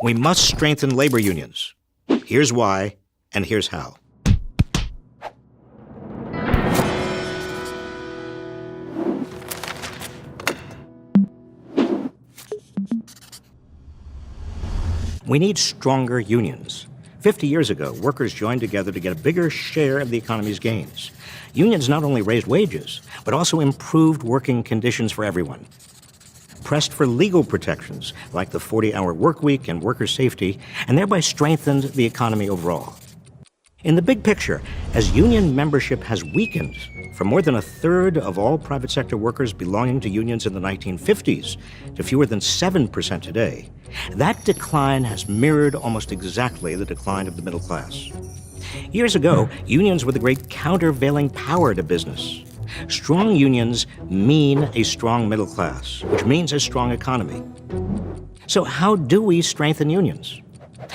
We must strengthen labor unions. Here's why, and here's how. We need stronger unions. 50 years ago, workers joined together to get a bigger share of the economy's gains. Unions not only raised wages, but also improved working conditions for everyone. Pressed for legal protections, like the 40-hour work week and worker safety, and thereby strengthened the economy overall. In the big picture, as union membership has weakened from more than a third of all private sector workers belonging to unions in the 1950s to fewer than 7% today, that decline has mirrored almost exactly the decline of the middle class. Years ago, unions were the great countervailing power to business. Strong unions mean a strong middle class, which means a strong economy. So how do we strengthen unions?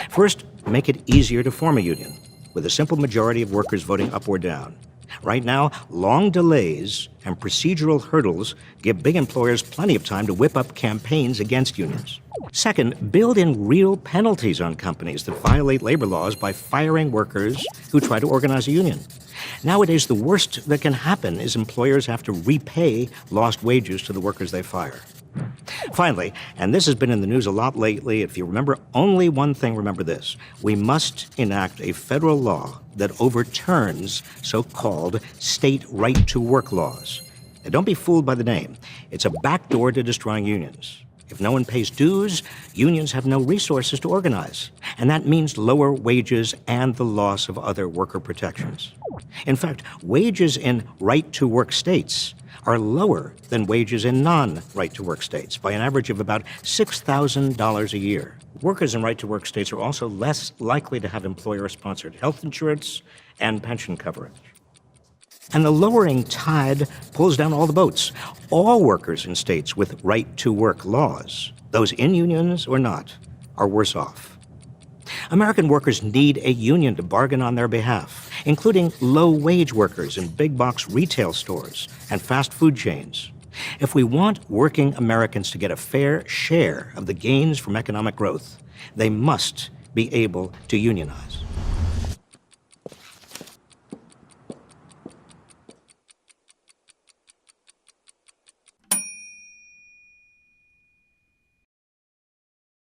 First, make it easier to form a union, with a simple majority of workers voting up or down. Right now, long delays and procedural hurdles give big employers plenty of time to whip up campaigns against unions. Second, build in real penalties on companies that violate labor laws by firing workers who try to organize a union. Nowadays, the worst that can happen is employers have to repay lost wages to the workers they fire. Finally, and this has been in the news a lot lately, if you remember only one thing, remember this: we must enact a federal law that overturns so-called state right-to-work laws. Now, don't be fooled by the name. It's a backdoor to destroying unions. If no one pays dues, unions have no resources to organize, and that means lower wages and the loss of other worker protections. In fact, wages in right-to-work states are lower than wages in non-right-to-work states by an average of about $6,000 a year. Workers in right-to-work states are also less likely to have employer-sponsored health insurance and pension coverage. And the lowering tide pulls down all the boats. All workers in states with right-to-work laws, those in unions or not, are worse off. American workers need a union to bargain on their behalf, including low-wage workers in big-box retail stores and fast food chains. If we want working Americans to get a fair share of the gains from economic growth, they must be able to unionize.